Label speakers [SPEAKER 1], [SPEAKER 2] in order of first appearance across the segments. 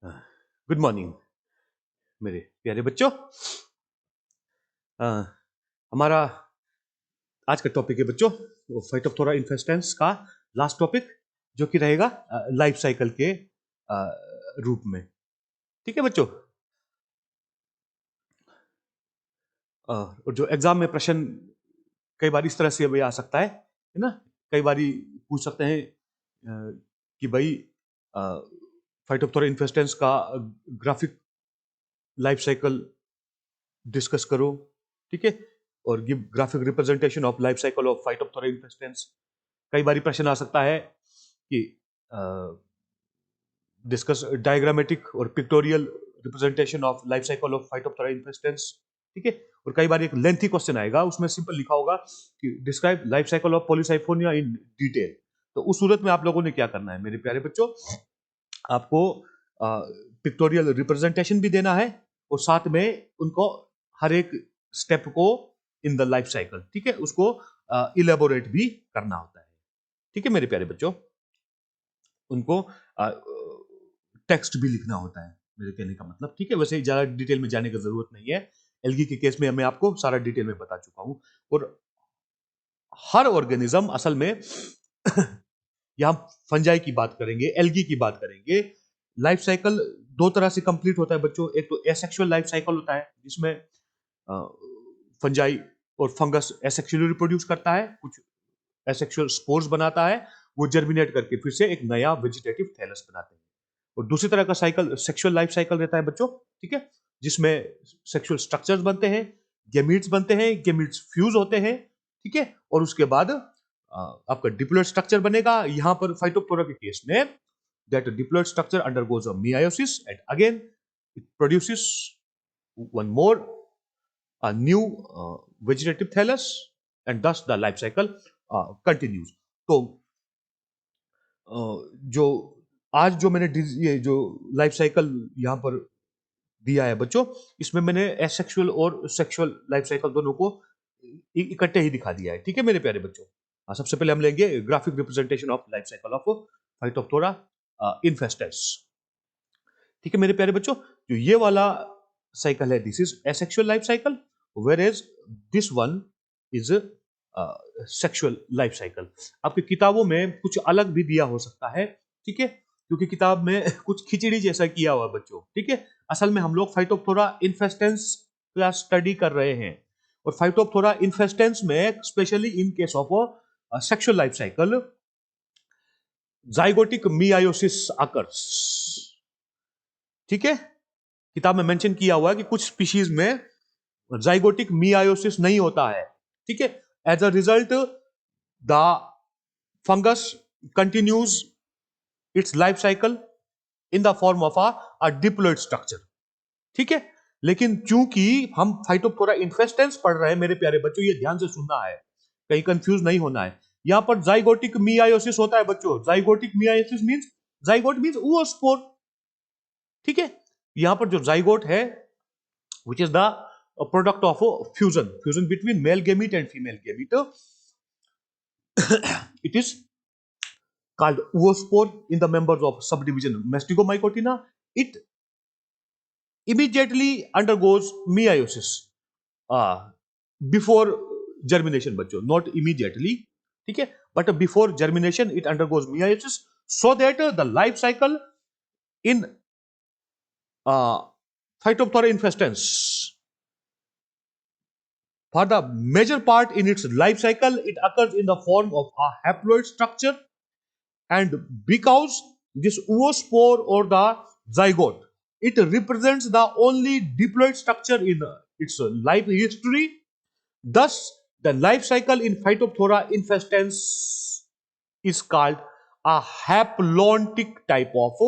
[SPEAKER 1] Good morning मेरे प्यारे बच्चों। अ, हमारा आज का टॉपिक है बच्चों फाइटोप्थोरा इन्फेस्टेंस का लास्ट टॉपिक, जो कि रहेगा लाइफ साइकिल के रूप में। ठीक है बच्चों। और जो एग्जाम में प्रश्न कई बार इस तरह से भी आ सकता है ना। कई बार पूछ सकते हैं कि भाई फाइटोप्थोरा इन्फेस्टेंस का ग्राफिक लाइफ साइकिल डिस्कस करो। ठीक है। और give graphic representation of life cycle of Phytophthora infestans. कई बार प्रश्न आ सकता है कि डिस्कस डायग्रामेटिक और pictorial representation of life cycle of Phytophthora infestans. ठीक है। और कई बार एक लेंथी क्वेश्चन आएगा, उसमें सिंपल लिखा होगा कि describe life cycle of Polysiphonia in detail. तो उस सूरत में आप लोगों ने क्या करना है मेरे प्यारे बच्चों, आपको पिक्टोरियल रिप्रेजेंटेशन भी देना है और साथ में उनको हर एक स्टेप को इन द लाइफ साइकिल, ठीक है, उसको इलेबोरेट भी करना होता है। ठीक है मेरे प्यारे बच्चों। उनको टेक्स्ट भी लिखना होता है, मेरे कहने का मतलब। ठीक है। वैसे ज्यादा डिटेल में जाने की जरूरत नहीं है, एल्गी के केस में मैं आपको सारा डिटेल में बता चुका हूं। और हर ऑर्गेनिज्म असल में यहां फंजाई की बात करेंगे, एल्गी की बात करेंगे, लाइफ साइकिल दो तरह से कंप्लीट होता है बच्चों। एक तो एसेक्सुअल लाइफ साइकिल होता है, जिसमें फंजाई और फंगस एसेक्सुअली रिप्रोड्यूस करता है, कुछ एसेक्सुअल स्पोर्स बनाता है, वो जर्मिनेट करके फिर से एक नया वेजिटेटिव थैलस बनाते हैं। और दूसरी तरह का साइकिल सेक्सुअल लाइफ साइकिल रहता है बच्चों। ठीक है। जिसमें सेक्सुअल स्ट्रक्चर्स बनते हैं, गेमीट्स बनते हैं, गेमीट्स फ्यूज होते हैं। ठीक है। और उसके बाद आपका डिप्लॉइड स्ट्रक्चर बनेगा। यहां पर फाइटोप्थोरा के केस में that diploid structure undergoes a meiosis and again it produces one more a new vegetative thallus and thus the life cycle continues. तो जो आज जो मैंने ये जो लाइफ साइकिल यहां पर दिया है बच्चों, इसमें मैंने एसेक्सुअल और सेक्सुअल लाइफ साइकिल दोनों को इकट्ठे ही दिखा दिया है। ठीक है मेरे प्यारे बच्चों। सबसे पहले हम लेंगे graphic representation of life cycle of Phytophthora infestans. ठीक है मेरे प्यारे बच्चों। जो ये वाला साइकिल है, this is asexual life cycle, whereas this one is sexual life cycle. आपकी किताबों में कुछ अलग भी दिया हो सकता है। ठीक है। क्योंकि किताब में कुछ खिचड़ी जैसा किया हुआ बच्चों। ठीक है। असल में हम लोग फाइटोप्थोरा इन्फेस्टेंस का स्टडी कर रहे हैं, और फाइटोप्थोरा इन्फेस्टेंस में specially in case of sexual life cycle zygotic meiosis occurs. ठीक है। किताब में मेंशन किया हुआ है कि कुछ स्पीशीज में जाइगोटिक मियायोसिस नहीं होता है। ठीक है। As a result the fungus continues its life cycle in the form of a diploid structure. ठीक है। लेकिन चूंकि हम फाइटोप्थोरा इन्फेस्टेंस पढ़ रहे हैं मेरे प्यारे बच्चों, ये ध्यान से सुनना है, कहीं कंफ्यूज नहीं होना है। यहां पर जाइगोटिक मियायोसिस होता है बच्चों। Zygotic meiosis means, zygote means oospore। ठीक है। यहां पर जो जाइगोट है which is the product of a fusion between male gamete and female gamete. It is called oospore in the members of subdivision Mastigomycotina. It immediately undergoes meiosis before germination बच्चों, not immediately. ठीक है। but before germination it undergoes meiosis so that the life cycle in Phytophthora infestans, for the major part in its life cycle, it occurs in the form of a haploid structure, and because this oospore or the zygote, it represents the only diploid structure in its life history. Thus, the life cycle in Phytophthora infestans is called a haplontic type of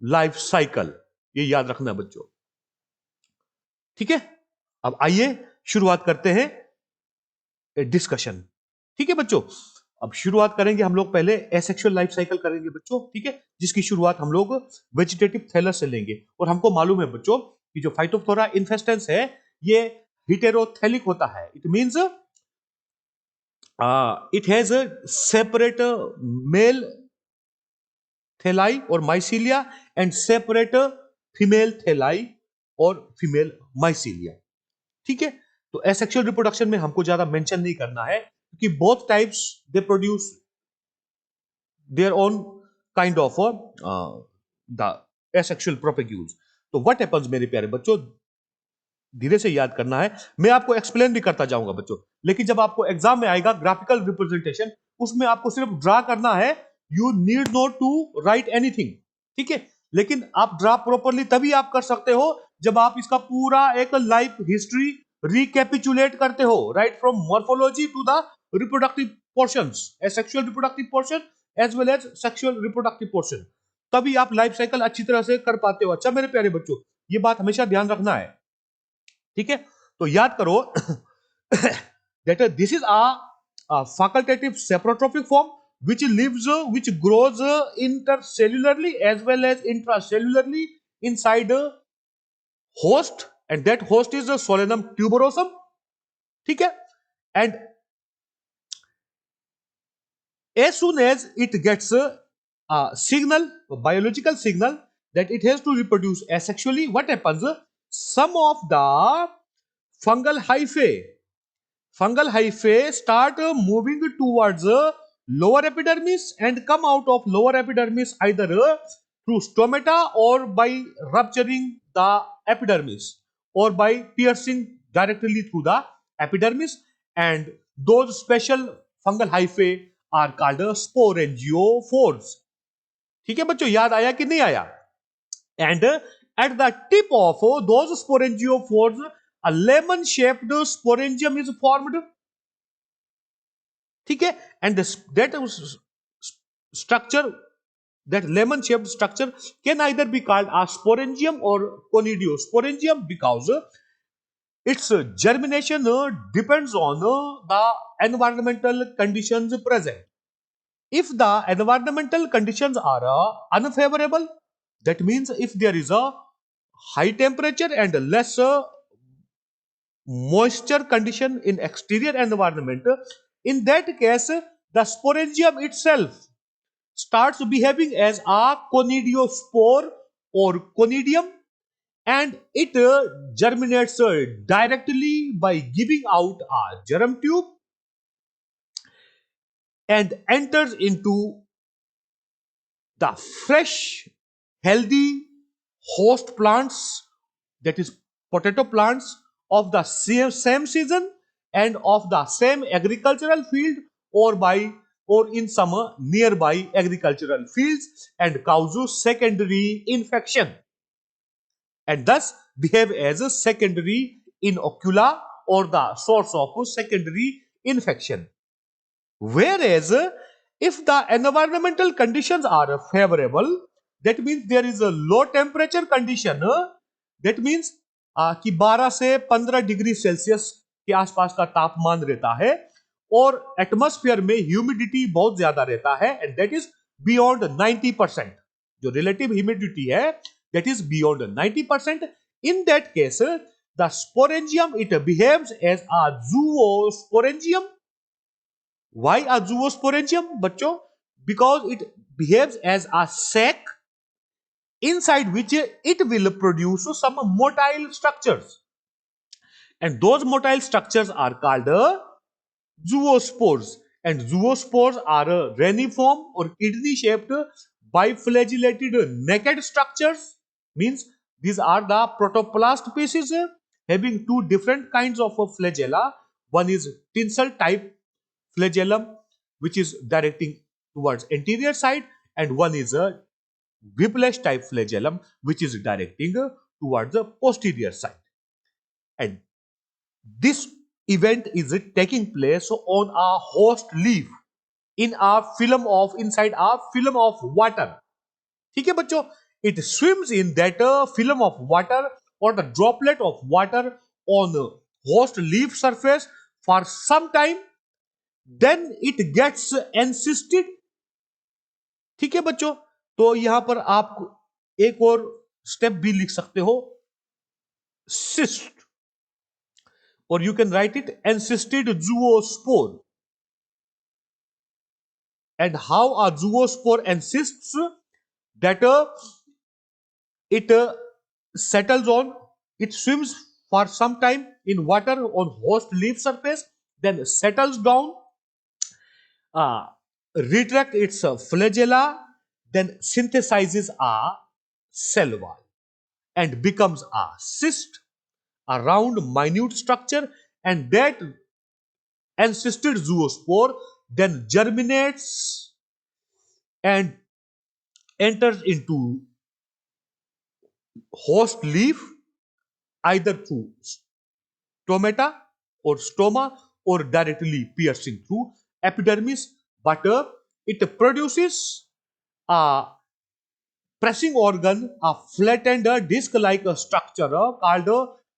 [SPEAKER 1] life cycle. ये याद रखना बच्चों। ठीक है। अब आइए शुरुआत करते हैं डिस्कशन। ठीक है बच्चों। अब शुरुआत करेंगे हम लोग, पहले एसेक्सुअल लाइफ साइकिल करेंगे बच्चों। ठीक है। जिसकी शुरुआत हम लोग वेजिटेटिव थैलस से लेंगे। और हमको मालूम है बच्चों कि जो फाइटोप्थोरा इन्फेस्टेंस है ये हिटेरोथैलिक होता है। It means it has a separate male thalli और mycelia and separate female thalli और फीमेल माइसीलिया। ठीक है, तो एसेक्सुअल रिप्रोडक्शन में हमको ज्यादा मेंशन नहीं करना है क्योंकि both types they produce their own kind of the asexual propagules. तो व्हाट हैपेंस मेरे प्यारे बच्चों, धीरे से याद करना है, मैं आपको एक्सप्लेन भी करता जाऊंगा बच्चों, लेकिन जब आपको एग्जाम में आएगा ग्राफिकल रिप्रेजेंटेशन, उसमें आपको सिर्फ ड्रा करना है, you need not to write anything. ठीक है, लेकिन आप ड्रा प्रॉपरली तभी आप कर सकते हो जब आप इसका पूरा एक लाइफ हिस्ट्री रिकैपिचुलेट करते हो, right from morphology to the reproductive portions, sexual reproductive portion as well as sexual reproductive portion, तभी आप लाइफ साइकिल अच्छी तरह से कर पाते हो। अच्छा मेरे प्यारे बच्चों, ये बात हमेशा ध्यान रखना है। ठीक है, तो याद करो that this is a facultative saprotrophic form which lives which grows intercellularly as well as intracellularly inside a host, and that host is a solanum tuberosum. ठीक है, and as soon as it gets a signal, a biological signal that it has to reproduce asexually, what happens, some of the fungal hyphae start moving towards lower epidermis and come out of lower epidermis either through stomata or by rupturing the epidermis or by piercing directly through the epidermis, and those special fungal hyphae are called sporangiophores। ठीक है बच्चों, याद आया कि नहीं आया? And at the tip of those sporangiophores a lemon shaped sporangium is formed। ठीक है, and that structure, that lemon shaped structure can either be called a sporangium or conidiosporangium because its germination depends on the environmental conditions present. If the environmental conditions are unfavorable, that means if there is a high temperature and less moisture condition in exterior environment, in that case the sporangium itself starts behaving as a conidiospore or conidium, and it germinates directly by giving out a germ tube and enters into the fresh healthy host plants, that is potato plants of the same season and of the same agricultural field or by or in some nearby agricultural fields, and causes secondary infection and thus behave as a secondary inocula or the source of secondary infection. Whereas if the environmental conditions are favorable, that means there is a low temperature condition, that means कि 12 से 15 degree Celsius के आसपास का तापमान रहता है और atmosphere में ह्यूमिडिटी बहुत ज्यादा रहता है, एंड दैट इज बियॉन्ड 90%, जो रिलेटिव ह्यूमिडिटी है that is beyond 90%. In that case, the sporangium, it behaves as a zoosporangium. Why a zoosporangium, बच्चों? Because it behaves as a sac inside which it will produce some motile structures, and those motile structures are called zoospores, and zoospores are reniform or kidney shaped biflagellated naked structures, means these are the protoplast pieces having two different kinds of flagella. One is tinsel type flagellum which is directing towards anterior side, and one is a whiplash type flagellum which is directing towards the posterior side. And this event is taking place on a host leaf in a film of inside a film of water. ठीक है बच्चों, it swims in that film of water or the droplet of water on host leaf surface for some time, then it gets encysted। ठीक है बच्चों, तो यहां पर आप एक और स्टेप भी लिख सकते हो, cyst, or you can write it encysted zoospore. And how a zoospore encysts? that it settles on, it swims for some time in water on host leaf surface, then settles down, uh, retract its flagella, then synthesizes a cell wall and becomes a cyst, a round minute structure, and that encysted zoospore then germinates and enters into host leaf either through stomata or stoma or directly piercing through epidermis, but it produces a pressing organ, a flattened disc-like structure called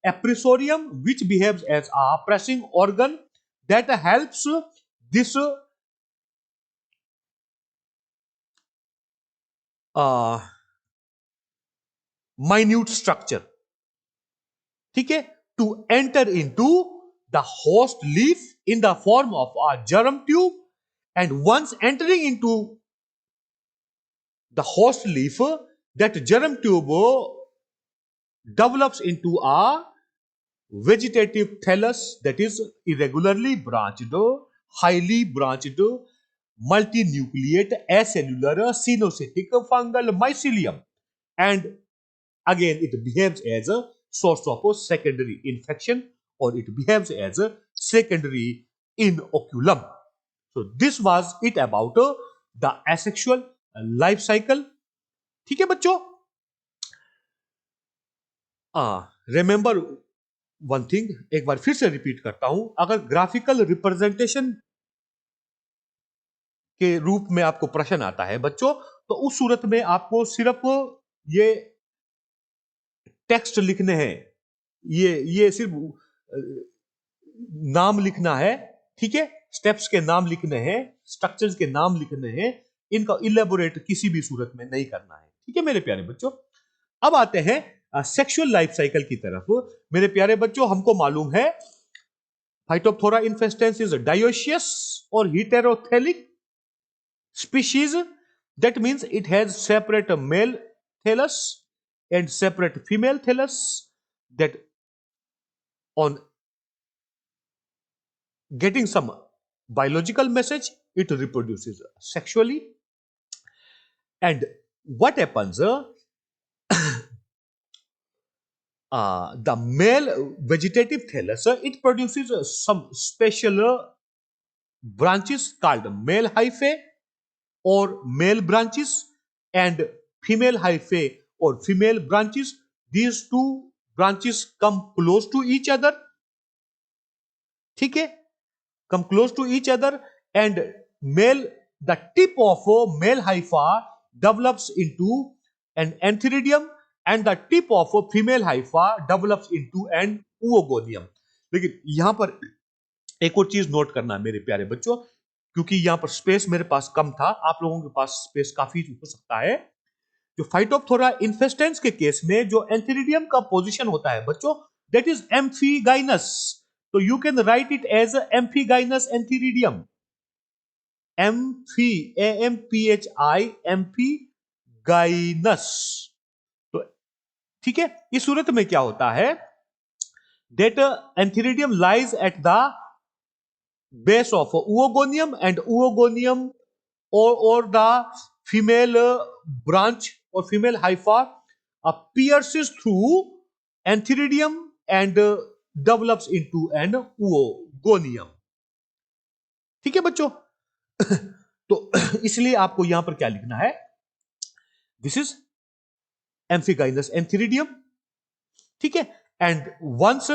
[SPEAKER 1] aprisorium, which behaves as a pressing organ that helps this uh, minute structure, ठीक है, to enter into the host leaf in the form of a germ tube, and once entering into the host leaf, that germ tube develops into a vegetative thallus that is irregularly branched, highly branched, multinucleate, acellular, cenocytic fungal mycelium, and again it behaves as a source of a secondary infection, or it behaves as a secondary inoculum. So this was it about the asexual life cycle. ठीक है बच्चों, remember one thing, एक बार फिर से repeat करता हूं, अगर graphical representation के रूप में आपको प्रश्न आता है बच्चों, तो उस सूरत में आपको सिर्फ ये टेक्स्ट लिखने हैं, ये सिर्फ नाम लिखना है, ठीक है, स्टेप्स के नाम लिखने हैं, स्ट्रक्चर्स के नाम लिखने हैं, इनका इलेबोरेट किसी भी सूरत में नहीं करना है, ठीक है मेरे प्यारे बच्चों। अब आते हैं सेक्सुअल लाइफ साइकिल की तरफ। मेरे प्यारे बच्चों, हमको मालूम है Phytophthora infestans is dioecious or heterothelic species. That means it has separate male thallus and separate female thallus, that on getting some biological message it reproduces sexually. And what happens, the male vegetative thallus, it produces some special branches called male hyphae or male branches, and female hyphae or female branches. These two branches come close to each other, ठीक है, come close to each other, and male, the tip of a male hypha develops into an antheridium, and the tip of a female hypha develops into an oogonium. लेकिन यहां पर एक और चीज note करना है मेरे प्यारे बच्चों, क्योंकि यहां पर स्पेस मेरे पास कम था, आप लोगों के पास स्पेस काफी हो सकता है। जो फाइटोप्थोरा इन्फेस्टेंस के केस में जो एंथेरिडियम का पोजीशन होता है बच्चों, दैट इज एम्फीगाइनस, तो you can write it as amphigynous antheridium, amphi, AMPHI, amphigynous. तो ठीक है, इस सूरत में क्या होता है, that antheridium lies at the base of oogonium, and oogonium or the female branch or female hypha pierces through antheridium and develops into an oogonium, ठीक है बच्चों। तो इसलिए आपको यहां पर क्या लिखना है, दिस इज एम्फीगाइनस एंथेरिडियम, ठीक है, and once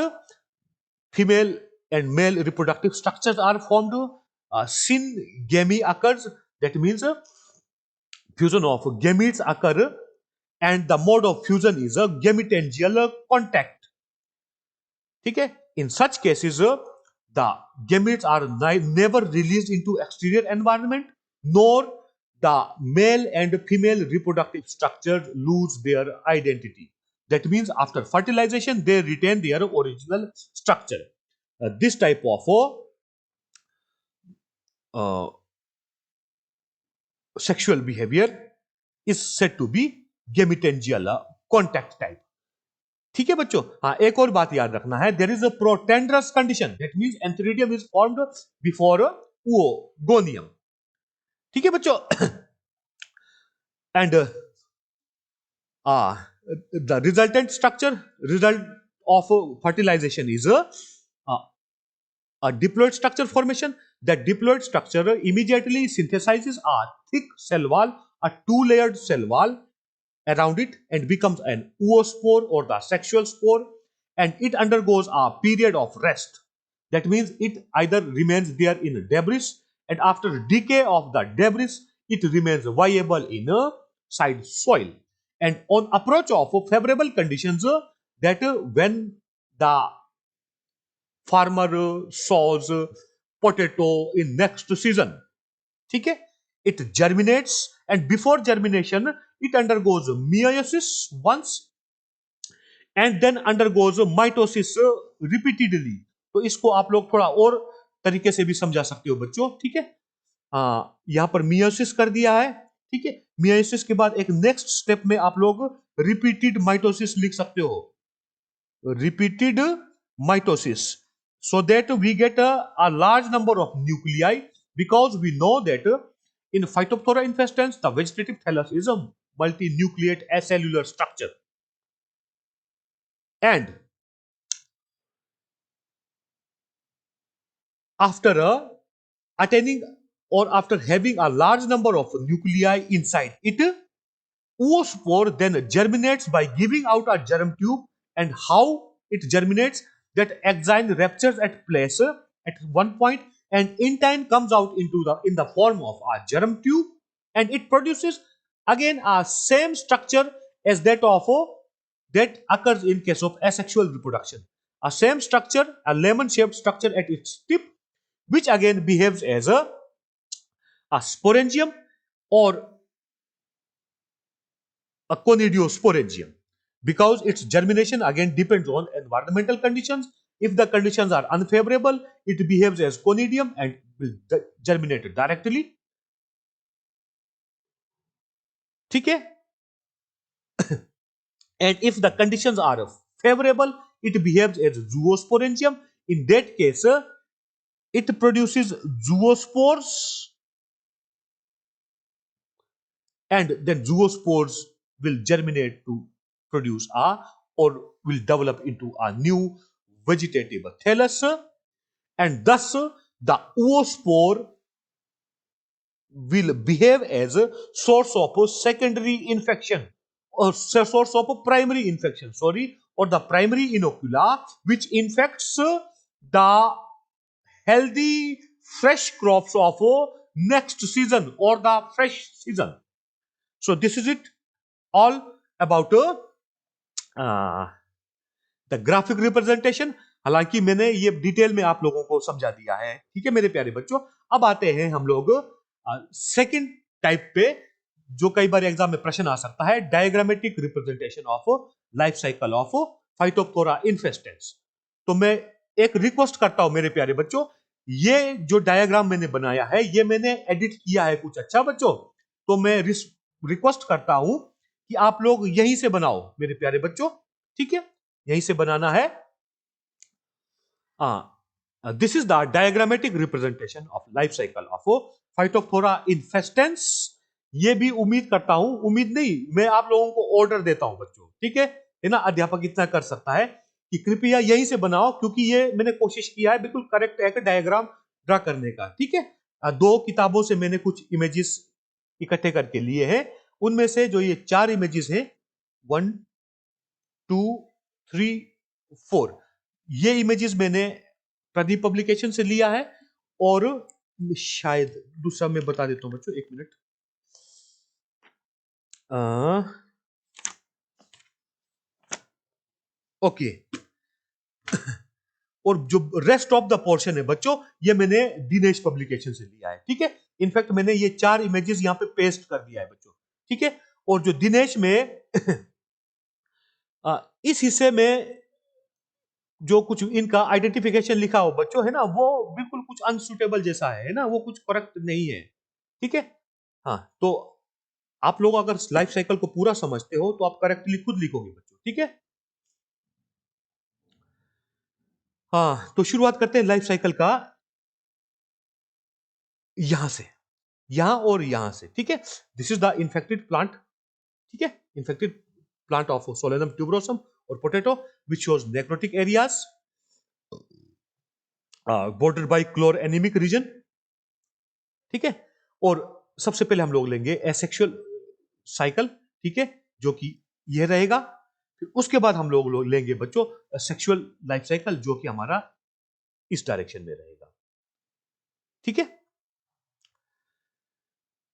[SPEAKER 1] female and male reproductive structures are formed, syngamy occurs, that means fusion of gametes occur, and the mode of fusion is a gametangial contact, ठीक है। In such cases the gametes are never released into exterior environment, nor the male and female reproductive structures lose their identity. That means after fertilization they retain their original structure. This type of sexual behavior is said to be gametangial contact type. ठीक है बच्चों। हाँ, एक और बात याद रखना है, there is a protandrous condition, that means antheridium is formed before oogonium. ठीक है बच्चों। And the resultant structure result of fertilization is a diploid structure formation. That diploid structure immediately synthesizes a thick cell wall, a two-layered cell wall around it, and becomes an oospore or the sexual spore, and it undergoes a period of rest. That means it either remains there in debris, and after decay of the debris it remains viable in a side soil. And on approach of favorable conditions, that when the farmer sows potato in next season, ठीक है, it germinates, and before germination it undergoes meiosis once and then undergoes mitosis repeatedly. तो इसको आप लोग थोड़ा और तरीके से भी समझा सकते हो बच्चों। ठीक है, यहां पर मियोसिस कर दिया है। ठीक है, मियोसिस के बाद एक नेक्स्ट स्टेप में आप लोग रिपीटेड माइटोसिस लिख सकते हो, repeated mitosis, so that we get a large number of nuclei, because we know that in Phytophthora infestans the vegetative thallus is a multinucleate acellular structure, and after attaining or after having a large number of nuclei inside it, oospore then germinates by giving out a germ tube. And how it germinates, that exine ruptures at place at one point, and intine comes out in the form of a germ tube, and it produces again a same structure as that of that occurs in case of asexual reproduction, a same structure, a lemon shaped structure at its tip, which again behaves as a sporangium or a conidiosporangium, because its germination again depends on environmental conditions. If the conditions are unfavorable, it behaves as conidium and will germinate directly. ठीक है, and if the conditions are favorable, it behaves as zoosporangium. In that case, it produces zoospores, and then zoospores will germinate to produce a or will develop into a new vegetative thallus, and thus the oospore will behave as a source of a secondary infection or source of a primary infection, sorry, or the primary inocula, which infects the healthy fresh crops of next season or the fresh season. So this is it all about the graphic representation. हालांकि मैंने ये detail में आप लोगों को समझा दिया है। ठीक है मेरे प्यारे बच्चों, अब आते हैं हम लोग सेकंड टाइप पे, जो कई बार एग्जाम में प्रश्न आ सकता है, diagrammatic representation of life cycle of Phytophthora infestans. तो मैं एक रिक्वेस्ट करता हूं मेरे प्यारे बच्चों, ये जो डायग्राम मैंने बनाया है ये मैंने एडिट किया है कुछ अच्छा बच्चों, तो मैं रिक्वेस्ट करता हूं कि आप लोग यहीं से बनाओ मेरे प्यारे बच्चों। ठीक है, यहीं से बनाना है। This is the diagrammatic representation of life cycle of Phytophthora infestans. ये भी उम्मीद करता हूं, उम्मीद नहीं, मैं आप लोगों को ऑर्डर देता हूं बच्चों। ठीक है ना, अध्यापक इतना कर सकता है कि कृपया यहीं से बनाओ, क्योंकि ये मैंने कोशिश किया है बिल्कुल करेक्ट एक डायग्राम ड्रा करने का। ठीक है, दो किताबों से मैंने कुछ इमेजेस इकट्ठे करके लिए हैं, उनमें से जो ये 4 इमेजेस हैं, 1 2 3 4, ये इमेजेस मैंने प्रदीप पब्लिकेशन से लिया है, और शायद दूसरा मैं बता देता हूं बच्चों, एक मिनट। ओके, और जो रेस्ट ऑफ द पोर्शन है बच्चों, ये मैंने दिनेश पब्लिकेशन से लिया है। ठीक है, इनफैक्ट मैंने ये 4 इमेजेस यहां पे पेस्ट कर दिया है बच्चों। ठीक है, और जो दिनेश में इस हिस्से में जो कुछ इनका आइडेंटिफिकेशन लिखा हो बच्चों है ना, वो बिल्कुल कुछ अनसुटेबल जैसा है ना, वो कुछ करेक्ट नहीं है। ठीक है, हाँ, तो आप लोग अगर लाइफ साइकिल को पूरा समझते हो तो आप करेक्टली खुद लिखोगे बच्चों, ठीक है। हाँ, तो शुरुआत करते हैं लाइफ साइकिल का यहां से, यहां और यहां से, ठीक है। This is the infected plant, ठीक है, infected plant of Solanum tuberosum और potato which shows necrotic areas bordered by chloraniemic region, ठीक है। और सबसे पहले हम लोग लेंगे एसेक्सुअल साइकिल, ठीक है, जो कि यह रहेगा। फिर उसके बाद हम लोग लेंगे बच्चों सेक्सुअल लाइफ साइकिल, जो कि हमारा इस डायरेक्शन में रहेगा, ठीक है।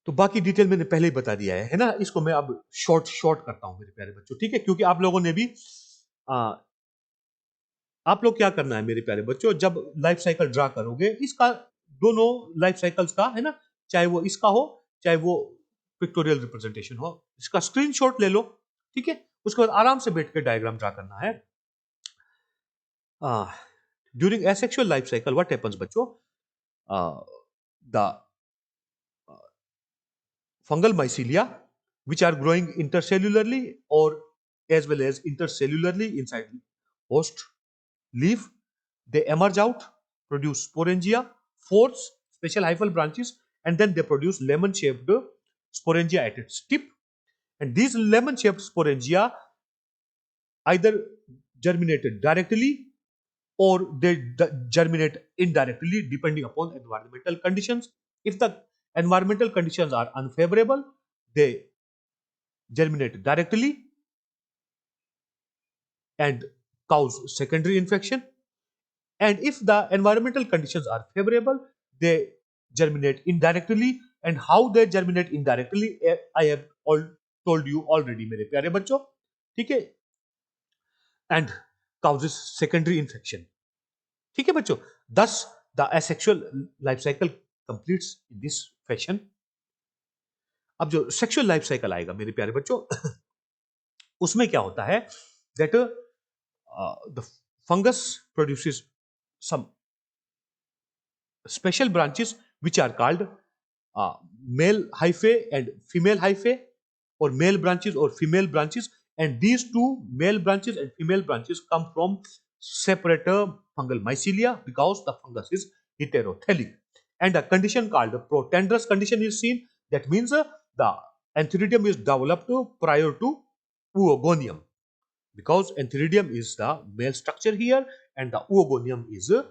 [SPEAKER 1] तो बाकी डिटेल मैंने पहले ही बता दिया है ना। इसको मैं अब शॉर्ट शॉर्ट करता हूं मेरे प्यारे बच्चों, ठीक है, क्योंकि आप लोगों ने भी आप लोग क्या करना है मेरे प्यारे बच्चों, जब लाइफ साइकिल ड्रा करोगे इसका, दोनों लाइफ साइकिल्स का है ना, चाहे वो इसका हो चाहे वो पिक्टोरियल रिप्रेजेंटेशन हो, इसका स्क्रीनशॉट ले लो, ठीक है। उसके बाद आराम से बैठ के डायग्राम ड्रा करना है। During asexual life cycle what happens बच्चों, the fungal mycelia which are growing intercellularly or as well as intercellularly inside the host leaf, they emerge out, produce sporangia, force special hyphal branches, and then they produce lemon shaped sporangia at its tip. And these lemon shaped sporangia either germinated directly or they germinate indirectly depending upon environmental conditions. If the environmental conditions are unfavorable, they germinate directly and cause secondary infection. And if the environmental conditions are favorable, they germinate indirectly. And how they germinate indirectly, I have all told you already, मेरे प्यारे बच्चों, ठीक है, and causes secondary infection, ठीक है बच्चों। Thus, the asexual life cycle completes in this fashion. अब जो सेक्सुअल लाइफ साइकिल आएगा मेरे प्यारे बच्चों, उसमें क्या होता है, that the fungus produces some special branches which are called male hyphae and female hyphae, or male branches or female branches. And these two male branches and female branches come from separate fungal mycelia because the fungus is heterothelic. And a condition called protandrous condition is seen. That means the antheridium is developed prior to oogonium, because antheridium is the male structure here and the oogonium is a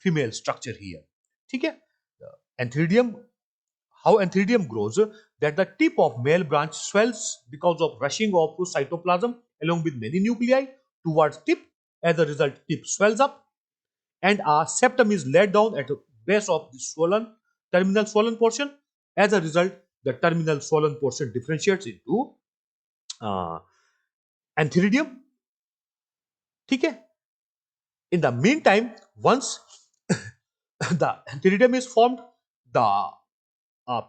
[SPEAKER 1] female structure here, ठीक है। antheridium, how antheridium grows, that the tip of male branch swells because of rushing of cytoplasm along with many nuclei towards tip. As a result, tip swells up and a septum is laid down at the base of the swollen terminal swollen portion. As a result, the terminal swollen portion differentiates into antheridium, ठीक है। In the meantime, once the antheridium is formed, the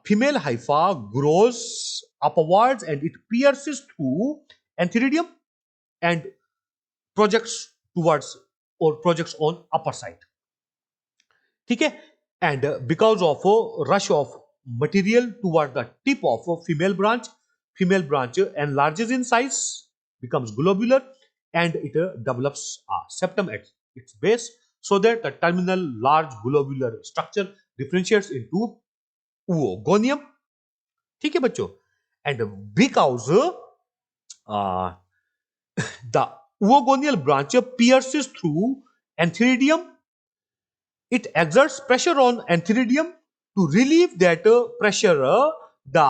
[SPEAKER 1] female hypha grows upwards and it pierces through antheridium and projects towards or projects on upper side, ठीक है। And because of a rush of material toward the tip of a female branch enlarges in size, becomes globular, and it develops a septum at its base, so that the terminal large globular structure differentiates into oogonium, ठीक है बच्चों। And because the oogonial branch pierces through antheridium, it exerts pressure on antheridium. To relieve that pressure, the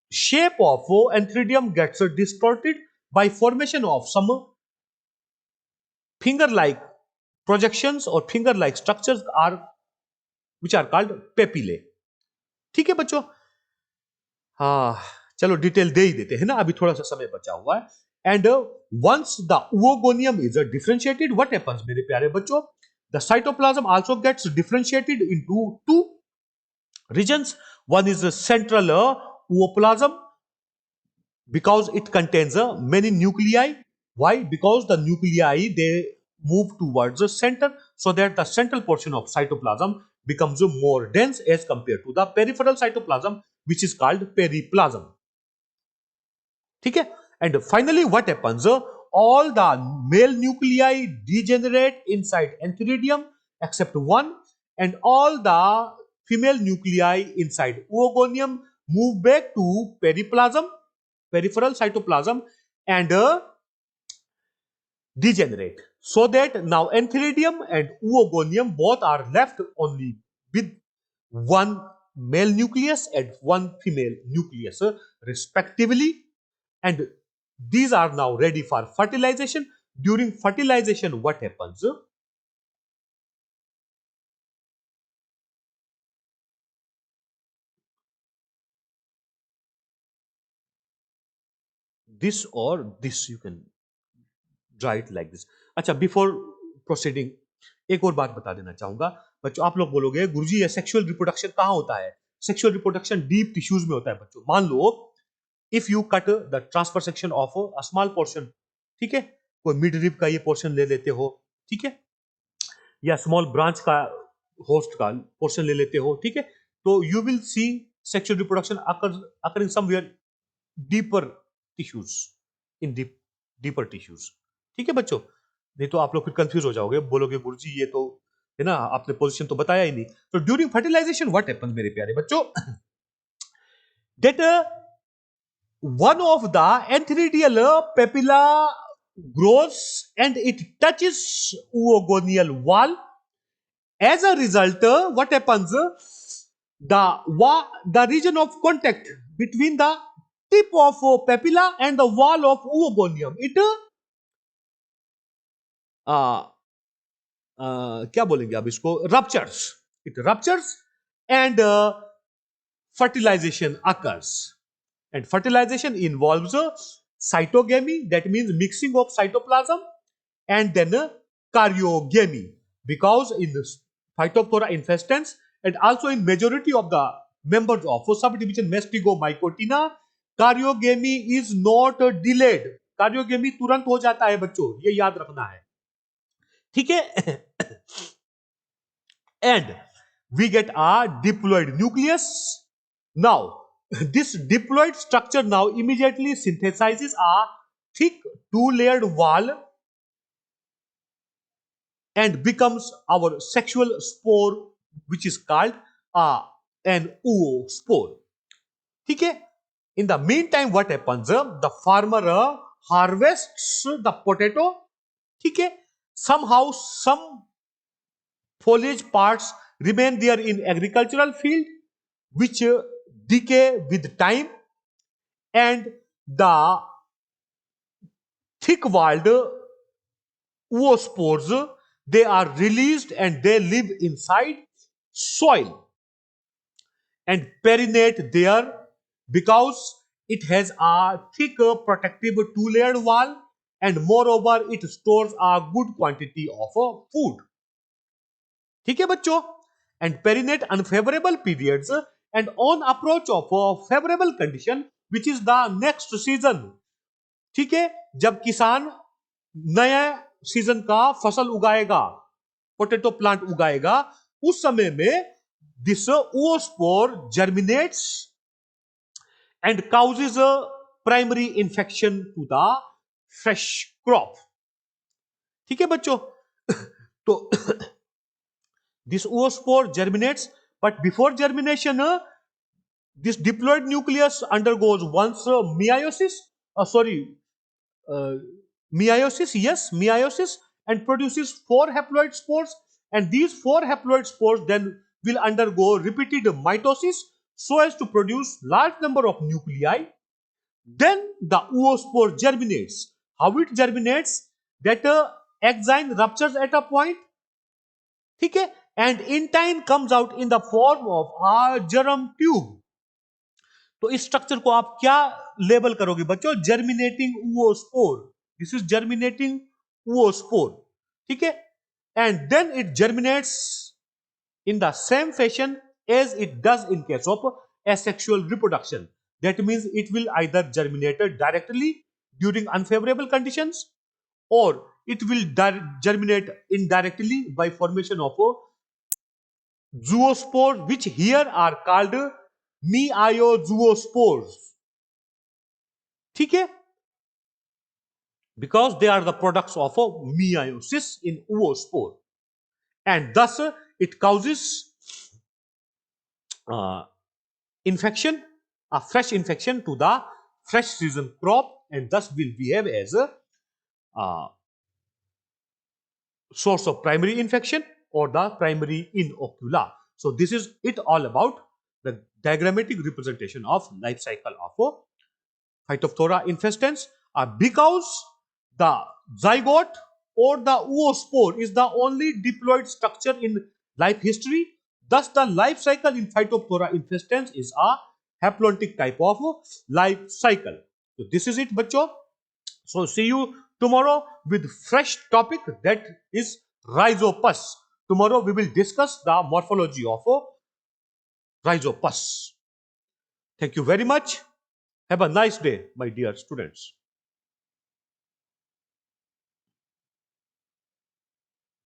[SPEAKER 1] shape of antheridium gets distorted by formation of some finger-like projections or finger-like structures are which are called papillae, ठीक है बच्चों। हाँ, चलो detail दे ही देते हैं ना, अभी थोड़ा सा समय बचा हुआ है। And once the oogonium is differentiated, what happens मेरे प्यारे बच्चों, the cytoplasm also gets differentiated into two regions. One is the central ooplasm because it contains many nuclei. Why? Because the nuclei they move towards the center, so that the central portion of cytoplasm becomes more dense as compared to the peripheral cytoplasm, which is called periplasm. ठीक है. And finally what happens, all the male nuclei degenerate inside antheridium except one, and all the female nuclei inside oogonium move back to periplasm, peripheral cytoplasm, and degenerate, so that now antheridium and oogonium both are left only with one male nucleus and one female nucleus respectively, and these are now ready for fertilization. During fertilization what happens, this or this, you can draw it like this. अच्छा, before proceeding एक और बात बता देना चाहूंगा बच्चों. आप लोग बोलोगे गुरुजी ये सेक्सुअल रिप्रोडक्शन कहाँ होता है? सेक्सुअल रिप्रोडक्शन डीप टिश्यूज में होता है बच्चों. मान लो if you cut the transfer section of a small portion, ठीक है, कोई मिड रिब का ये पोर्शन ले लेते हो, ठीक है, या स्मॉल ब्रांच का होस्ट का पोर्शन ले लेते हो, ठीक है, तो you will see sexual reproduction occurring somewhere deeper tissues, in deeper tissues. ठीक है बच्चों, नहीं तो आप लोग फिर कंफ्यूज हो जाओगे, बोलोगे गुरुजी ये तो है ना, आपने पोजीशन तो बताया ही नहीं. तो ड्यूरिंग फर्टिलाइजेशन व्हाट हैपेंस मेरे प्यारे बच्चों, that one of the antheridial papilla grows and it touches oogonial wall. As a result, what happens? The region of contact between the tip of papilla and the wall of oogonium, it क्या बोलेंगे अब इसको, ruptures. It ruptures and fertilization occurs. And fertilization involves cytogamy, that means mixing of cytoplasm, and then karyogamy, because in the Phytophthora infestans and also in majority of the members of subdivision Mastigomycotina, karyogamy is not delayed. karyogamy तुरंत हो जाता है बच्चों, ये याद रखना है, ठीक है. And we get a diploid nucleus. Now this diploid structure now immediately synthesizes a thick two-layered wall and becomes our sexual spore, which is called an oospore. ठीक है. In the meantime what happens, the farmer harvests the potato, ठीक है, somehow some foliage parts remain there in agricultural field which decay with time, and the thick-walled oospores, they are released and they live inside soil and perinate there because it has a thick protective two-layered wall, and moreover it stores a good quantity of food. ठीक है बच्चों. And perinate unfavorable periods, and on approach of a favorable condition which is the next season, ठीक है, जब किसान नया season का फसल उगाएगा, पोटैटो प्लांट उगाएगा, उस समय में this oospore germinates and causes a primary infection to the fresh crop. ठीक है बच्चों. तो this oospore germinates, but before germination this diploid nucleus undergoes once meiosis, meiosis, yes, meiosis, and produces 4 haploid spores, and these 4 haploid spores then will undergo repeated mitosis so as to produce large number of nuclei. Then the oospore germinates. How it germinates? That exine ruptures at a point, ठीक है, and in time comes out in the form of a germ tube. तो इस structure को आप क्या label करोगे बच्चों? Germinating oospore. This is germinating oospore, ठीक है, and then it germinates in the same fashion as it does in case of asexual reproduction. That means it will either germinate directly during unfavorable conditions, or it will germinate indirectly by formation of zoospores, which here are called meiozospores. ठीक है, because they are the products of a meiosis in oospore, and thus it causes infection, a fresh infection to the fresh season crop, and thus will behave as a source of primary infection or the primary inocula. So this is it all about the diagrammatic representation of life cycle of a Phytophthora infestans, because the zygote or the oospore is the only diploid structure in life history. Thus, the life cycle in Phytophthora infestans is a haplontic type of life cycle. So this is it, bachcho. So see you tomorrow with fresh topic, that is Rhizopus. Tomorrow we will discuss the morphology of Rhizopus. Thank you very much. Have a nice day, my dear students.